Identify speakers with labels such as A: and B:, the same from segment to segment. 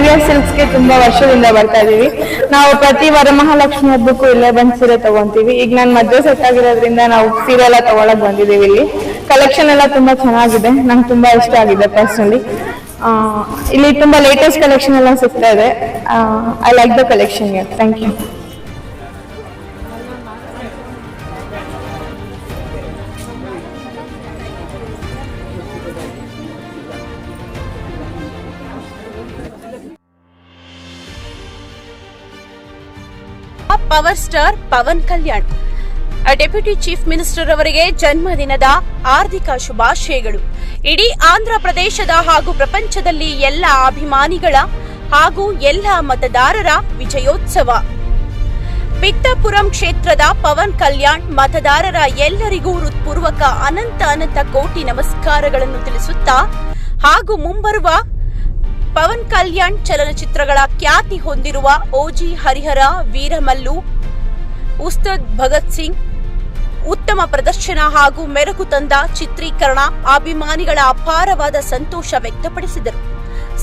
A: BS ಸಿಲ್ಕ್ಸ್ಗೆ ತುಂಬಾ ವರ್ಷದಿಂದ ಬರ್ತಾ ಇದೀವಿ. ನಾವು ಪ್ರತಿ ವರಮಹಾಲಕ್ಷ್ಮಿ ಹಬ್ಬಕ್ಕೂ ಇಲ್ಲೇ ಬಂದು ಸೀರೆ ತಗೊಂತೀವಿ. ಈಗ ನಾನು ಮದುವೆ ಸೆಟ್ ಆಗಿರೋದ್ರಿಂದ ನಾವು ಸೀರೆ ಎಲ್ಲ ತಗೊಳಕ್ ಬಂದಿದ್ದೀವಿ. ಇಲ್ಲಿ ಕಲೆಕ್ಷನ್ ಎಲ್ಲ ತುಂಬಾ ಚೆನ್ನಾಗಿದೆ, ನಂಗೆ ತುಂಬಾ ಇಷ್ಟ ಆಗಿದೆ ಪರ್ಸನಲಿ. ಇಲ್ಲಿ ತುಂಬಾ ಲೇಟೆಸ್ಟ್ ಕಲೆಕ್ಷನ್ ಎಲ್ಲ ಸಿಗ್ತಾ ಇದೆ. I like the collection. Thank you.
B: Power star Pawan Kalyan deputy chief minister ಅವರಿಗೆ ಜನ್ಮದಿನದ ಹಾರ್ದಿಕ ಶುಭಾಶಯಗಳು. ಇಡೀ ಆಂಧ್ರ ಪ್ರದೇಶದ ಹಾಗೂ ಪ್ರಪಂಚದಲ್ಲಿ ಎಲ್ಲ ಅಭಿಮಾನಿಗಳ ಹಾಗೂ ಎಲ್ಲ ಮತದಾರರ ವಿಜಯೋತ್ಸವ. ಪಿತ್ತಪುರಂ ಕ್ಷೇತ್ರದ ಪವನ್ ಕಲ್ಯಾಣ್ ಮತದಾರರ ಎಲ್ಲರಿಗೂ ಹೃತ್ಪೂರ್ವಕ ಅನಂತ ಕೋಟಿ ನಮಸ್ಕಾರಗಳನ್ನು ತಿಳಿಸುತ್ತಾ ಹಾಗೂ ಮುಂಬರುವ ಪವನ್ ಕಲ್ಯಾಣ್ ಚಲನಚಿತ್ರಗಳ ಖ್ಯಾತಿ ಹೊಂದಿರುವ ಓಜಿ ಹರಿಹರ, ವೀರಮಲ್ಲು, ಉಸ್ತಾದ್ ಭಗತ್ ಸಿಂಗ್ ಉತ್ತಮ ಪ್ರದರ್ಶನ ಹಾಗೂ ಮೆರುಗು ತಂದ ಚಿತ್ರೀಕರಣ ಅಭಿಮಾನಿಗಳ ಅಪಾರವಾದ ಸಂತೋಷ ವ್ಯಕ್ತಪಡಿಸಿದರು.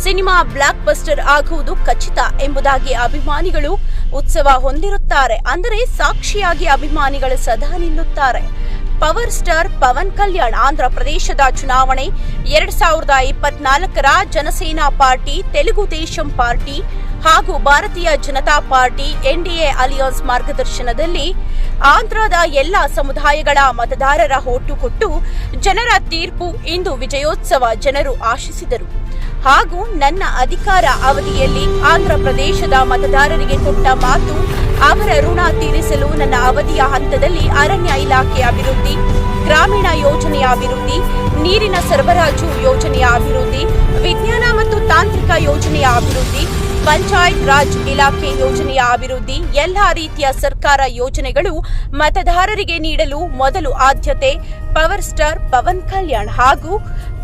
B: ಸಿನಿಮಾ ಬ್ಲಾಕ್ ಬಸ್ಟರ್ ಆಗುವುದು ಖಚಿತ ಎಂಬುದಾಗಿ ಅಭಿಮಾನಿಗಳು ಉತ್ಸವ ಹೊಂದಿರುತ್ತಾರೆ. ಅಂದರೆ ಸಾಕ್ಷಿಯಾಗಿ ಅಭಿಮಾನಿಗಳು ಸದಾ ನಿಲ್ಲುತ್ತಾರೆ. ಪವರ್ ಸ್ಟಾರ್ ಪವನ್ ಕಲ್ಯಾಣ್ ಆಂಧ್ರ ಪ್ರದೇಶದ ಚುನಾವಣೆ 2024ರ ಜನಸೇನಾ ಪಾರ್ಟಿ, ತೆಲುಗು ದೇಶಂ ಪಾರ್ಟಿ ಹಾಗೂ ಭಾರತೀಯ ಜನತಾ ಪಾರ್ಟಿ NDA ಅಲಿಯನ್ಸ್ ಮಾರ್ಗದರ್ಶನದಲ್ಲಿ ಆಂಧ್ರದ ಎಲ್ಲಾ ಸಮುದಾಯಗಳ ಮತದಾರರ ಓಟು ಕೊಟ್ಟು ಜನರ ತೀರ್ಪು ಇಂದು ವಿಜಯೋತ್ಸವ ಜನರು ಆಶಿಸಿದರು. ಹಾಗೂ ನನ್ನ ಅಧಿಕಾರ ಅವಧಿಯಲ್ಲಿ ಆಂಧ್ರ ಪ್ರದೇಶದ ಮತದಾರರಿಗೆ ಕೊಟ್ಟ ಮಾತು, ಅವರ ಋಣ ತೀರಿಸಲು ನನ್ನ ಅವಧಿಯ ಹಂತದಲ್ಲಿ ಅರಣ್ಯ ಇಲಾಖೆ ಅಭಿವೃದ್ಧಿ, ಗ್ರಾಮೀಣ ಯೋಜನೆಯ ಅಭಿವೃದ್ಧಿ, ನೀರಿನ ಸರಬರಾಜು ಯೋಜನೆಯ ಅಭಿವೃದ್ಧಿ, ವಿಜ್ಞಾನ ಮತ್ತು ತಾಂತ್ರಿಕ ಯೋಜನೆಯ ಅಭಿವೃದ್ಧಿ, ಪಂಚಾಯತ್ ರಾಜ್ ಇಲಾಖೆ ಯೋಜನೆಯ ಅಭಿವೃದ್ಧಿ, ಎಲ್ಲಾ ರೀತಿಯ ಸರ್ಕಾರ ಯೋಜನೆಗಳು ಮತದಾರರಿಗೆ ನೀಡಲು ಮೊದಲು ಆದ್ಯತೆ ಪವರ್ ಸ್ಟಾರ್ ಪವನ್ ಕಲ್ಯಾಣ್. ಹಾಗೂ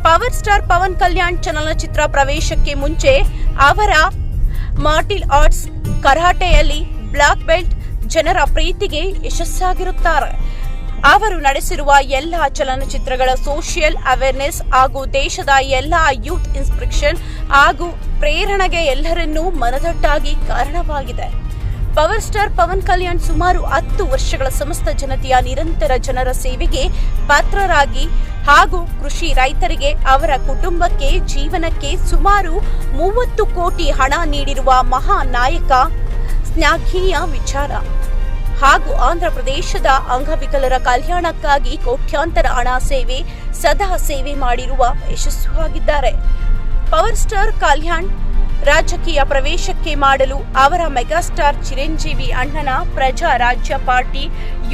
B: ಪವರ್ ಸ್ಟಾರ್ ಪವನ್ ಕಲ್ಯಾಣ್ ಚಲನಚಿತ್ರ ಪ್ರವೇಶಕ್ಕೆ ಮುಂಚೆ ಅವರ ಮಾರ್ಟಿಲ್ ಆರ್ಟ್ಸ್ ಕರಾಟೆಯಲ್ಲಿ ಬ್ಲಾಕ್ ಬೆಲ್ಟ್ ಜನರ ಪ್ರೀತಿಗೆ ಯಶಸ್ಸಾಗಿರುತ್ತಾರೆ. ಅವರು ನಡೆಸಿರುವ ಎಲ್ಲ ಚಲನಚಿತ್ರಗಳ ಸೋಷಿಯಲ್ ಅವೇರ್ನೆಸ್ ಹಾಗೂ ದೇಶದ ಎಲ್ಲ ಯೂತ್ ಇನ್ಸ್ಪಿರೇಷನ್ ಹಾಗೂ ಪ್ರೇರಣೆಗೆ ಎಲ್ಲರನ್ನೂ ಮನದಟ್ಟಾಗಿ ಕಾರಣವಾಗಿದೆ. ಪವರ್ ಸ್ಟಾರ್ ಪವನ್ ಕಲ್ಯಾಣ್ ಸುಮಾರು 10 ವರ್ಷಗಳ ಸಮಸ್ತ ಜನತೆಯ ನಿರಂತರ ಜನರ ಸೇವೆಗೆ ಪಾತ್ರರಾಗಿ ಹಾಗೂ ಕೃಷಿ ರೈತರಿಗೆ ಅವರ ಕುಟುಂಬಕ್ಕೆ ಜೀವನಕ್ಕೆ ಸುಮಾರು 30 ಕೋಟಿ ಹಣ ನೀಡಿರುವ ಮಹಾ ನಾಯಕ, ಶ್ಲಾಘನೀಯ ವಿಚಾರ. ಹಾಗೂ ಆಂಧ್ರ ಪ್ರದೇಶದ ಅಂಗವಿಕಲರ ಕಲ್ಯಾಣಕ್ಕಾಗಿ ಕೋಟ್ಯಾಂತರ ಹಣ ಸದಾ ಸೇವೆ ಮಾಡಿರುವ ಯಶಸ್ವಿಯಾಗಿದ್ದಾರೆ. ಪವರ್ ಸ್ಟಾರ್ ಕಲ್ಯಾಣ್ ರಾಜಕೀಯ ಪ್ರವೇಶಕ್ಕೆ ಮಾಡಲು ಅವರ ಮೆಗಾಸ್ಟಾರ್ ಚಿರಂಜೀವಿ ಅಣ್ಣನ ಪ್ರಜಾ ರಾಜ್ಯ ಪಾರ್ಟಿ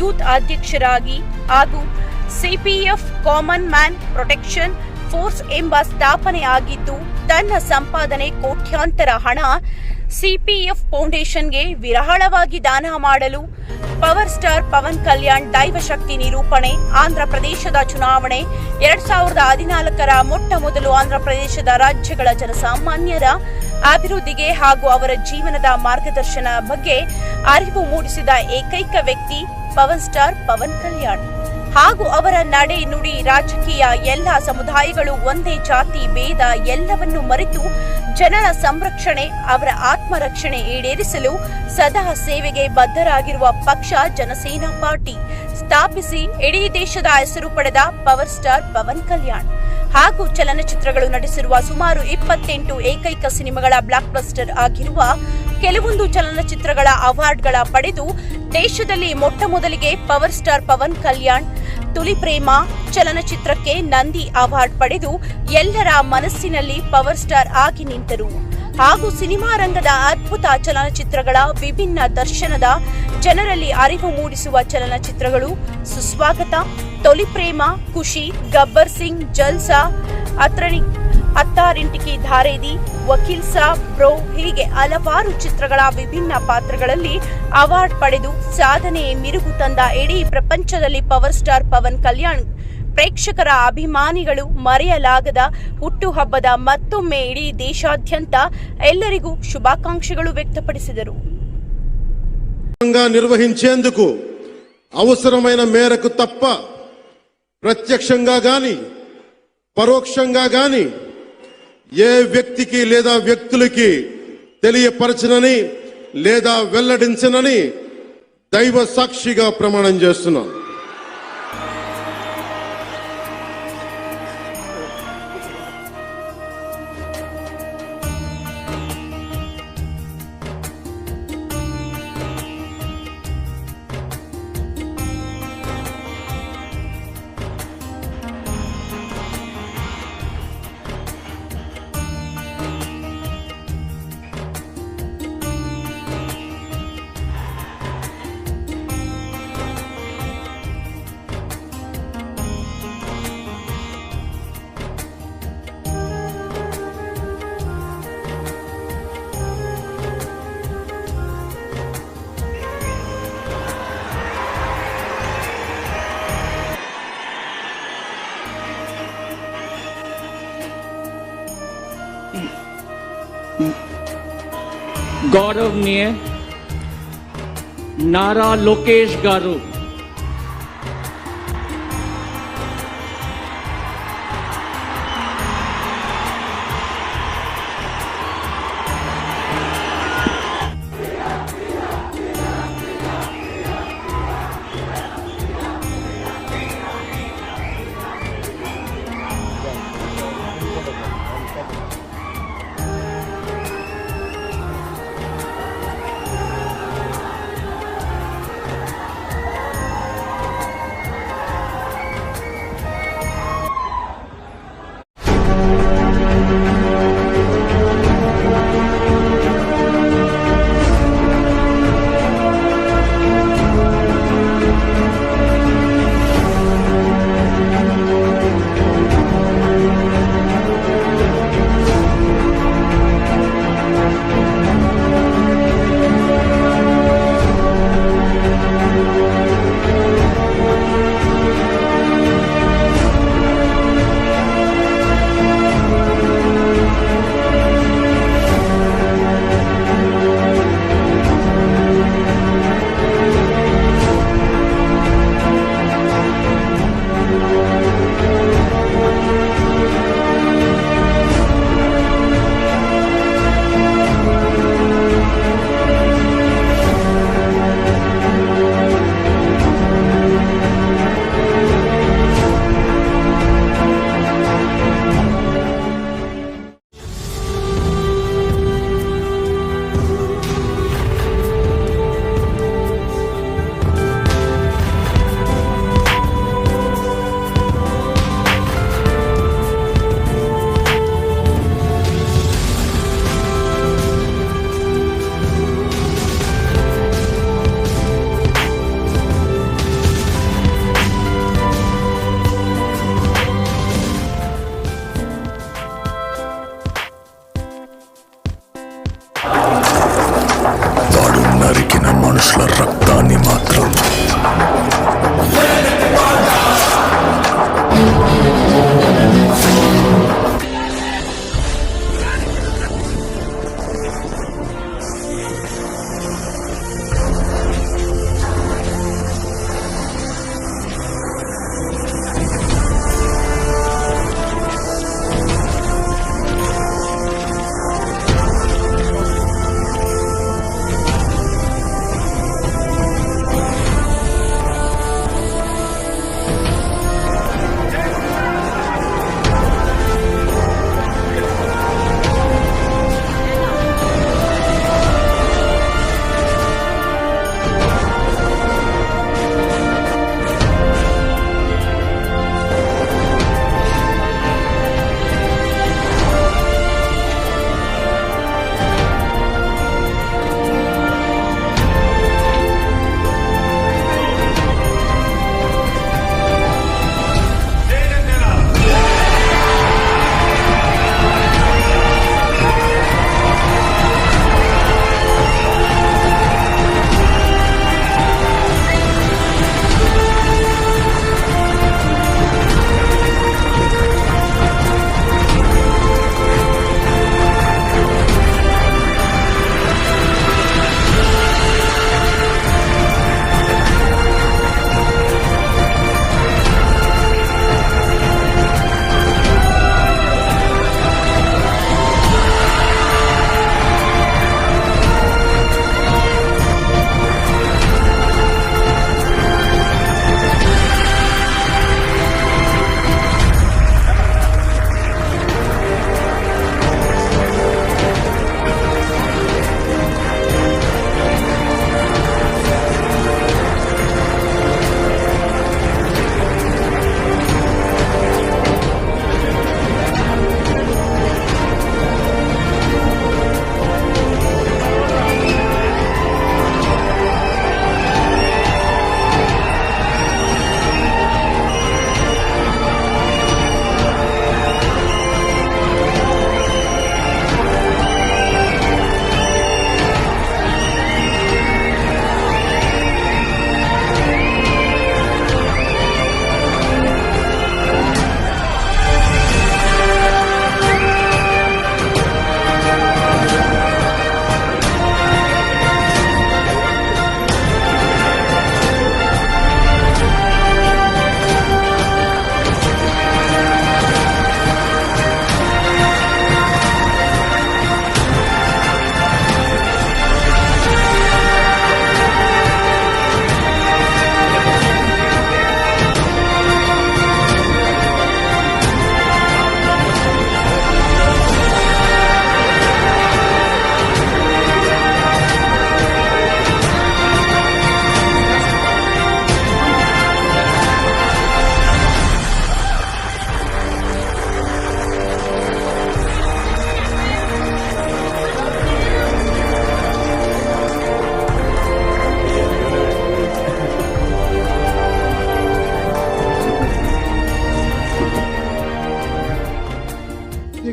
B: ಯೂತ್ ಅಧ್ಯಕ್ಷರಾಗಿ ಹಾಗೂ CPF common man protection force ಎಂಬ ಸ್ಥಾಪನೆ ಆಗಿದ್ದು, ತನ್ನ ಸಂಪಾದನೆ ಕೋಟ್ಯಾಂತರ ಹಣ CPF ಫೌಂಡೇಶನ್ಗೆ ವಿರಾಳವಾಗಿ ದಾನ ಮಾಡಲು ಪವರ್ ಸ್ಟಾರ್ ಪವನ್ ಕಲ್ಯಾಣ್ ದೈವಶಕ್ತಿ ನಿರೂಪಣೆ. ಆಂಧ್ರ ಪ್ರದೇಶದ ಚುನಾವಣೆ 2014ರ ಮೊಟ್ಟ ಮೊದಲು ಆಂಧ್ರ ಪ್ರದೇಶದ ರಾಜ್ಯಗಳ ಜನಸಾಮಾನ್ಯರ ಅಭಿವೃದ್ಧಿಗೆ ಹಾಗೂ ಅವರ ಜೀವನದ ಮಾರ್ಗದರ್ಶನ ಬಗ್ಗೆ ಅರಿವು ಮೂಡಿಸಿದ ಏಕೈಕ ವ್ಯಕ್ತಿ ಪವರ್ ಸ್ಟಾರ್ ಪವನ್ ಕಲ್ಯಾಣ್. ಹಾಗೂ ಅವರ ನಡೆ ನುಡಿ ರಾಜಕೀಯ ಎಲ್ಲ ಸಮುದಾಯಗಳು ಒಂದೇ ಜಾತಿ ಭೇದ ಎಲ್ಲವನ್ನು ಮರೆತು ಜನರ ಸಂರಕ್ಷಣೆ ಅವರ ಆತ್ಮರಕ್ಷಣೆ ಈಡೇರಿಸಲು ಸದಾ ಸೇವೆಗೆ ಬದ್ಧರಾಗಿರುವ ಪಕ್ಷ ಜನಸೇನಾ ಪಾರ್ಟಿ ಸ್ಥಾಪಿಸಿ ಇಡೀ ದೇಶದ ಹೆಸರು ಪಡೆದ ಪವರ್ ಸ್ಟಾರ್ ಪವನ್ ಕಲ್ಯಾಣ್ ಹಾಗೂ ಚಲನಚಿತ್ರಗಳು ನಡೆಸಿರುವ ಸುಮಾರು 28 ಏಕೈಕ ಸಿನಿಮಾಗಳ ಬ್ಲಾಕ್ ಬಸ್ಟರ್ ಆಗಿರುವ ಕೆಲವೊಂದು ಚಲನಚಿತ್ರಗಳ ಅವಾರ್ಡ್ಗಳ ಪಡೆದು ದೇಶದಲ್ಲಿ ಮೊಟ್ಟ ಮೊದಲಿಗೆ ಪವರ್ ಸ್ಟಾರ್ ಪವನ್ ಕಲ್ಯಾಣ್ ತುಲಿ ಪ್ರೇಮ ಚಲನಚಿತ್ರಕ್ಕೆ ನಂದಿ ಅವಾರ್ಡ್ ಪಡೆದು ಎಲ್ಲರ ಮನಸ್ಸಿನಲ್ಲಿ ಪವರ್ ಸ್ಟಾರ್ ಆಗಿ ನಿಂತರು. ಹಾಗೂ ಸಿನಿಮಾ ರಂಗದ ಅದ್ಭುತ ಚಲನಚಿತ್ರಗಳ ವಿಭಿನ್ನ ದರ್ಶನದ ಜನರಲ್ಲಿ ಅರಿವು ಮೂಡಿಸುವ ಚಲನಚಿತ್ರಗಳು ಸುಸ್ವಾಗತ, ತೊಲಿ ಪ್ರೇಮ, ಖುಷಿ, ಗಬ್ಬರ್ ಸಿಂಗ್, ಜಲ್ಸಾ, ಅತ್ತಾರಿಂಟಿಕಿ ಧಾರೇದಿ, ವಕೀಲ್ ಸಾಬ್, ಬ್ರೋ ಹೀಗೆ ಹಲವಾರು ಚಿತ್ರಗಳ ವಿಭಿನ್ನ ಪಾತ್ರಗಳಲ್ಲಿ ಅವಾರ್ಡ್ ಪಡೆದು ಸಾಧನೆ ಮಿರುಗು ತಂದ ಇಡೀ ಪ್ರಪಂಚದಲ್ಲಿ ಪವರ್ ಸ್ಟಾರ್ ಪವನ್ ಕಲ್ಯಾಣ್ ಪ್ರೇಕ್ಷಕರ ಅಭಿಮಾನಿಗಳು ಮರೆಯಲಾಗದ ಹುಟ್ಟುಹಬ್ಬದ ಮತ್ತೊಮ್ಮೆ ಇಡೀ దేశాದ್ಯಂತ ಎಲ್ಲರಿಗೂ శుభాకాంక్షలు వ్యక్తపరిచారు.
C: నిర్వహించేందుకు అవసరమైన మేరకు తప్ప ప్రత్యక్షంగా గాని పరోక్షంగా గాని ఏ వ్యక్తికి లేదా వ్యక్తులకి తెలియపరచనని లేదా వెల్లడించనని దైవ సాక్షిగా ప్రమాణం చేస్తున్నాను.
D: गौरवनीय नारा लोकेश गारू,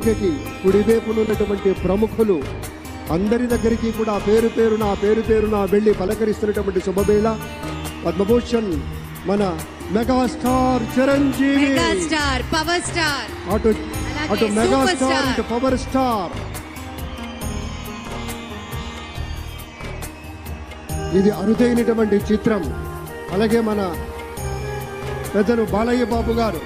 E: వేదికకి కుడివైపున ఉన్నటువంటి ప్రముఖులు అందరి దగ్గరికి కూడా పేరు పేరున వెళ్ళి పలకరిస్తున్నటువంటి శుభవేళ పద్మభూషణ్ మన megastar Chiranjeevi,
F: megastar power star,
E: అటు మెగాస్టార్ ఇటు పవర్ స్టార్. ఇది అరుదైనటువంటి చిత్రం. అలాగే మన పెద్దలు బాలయ్య బాబు గారు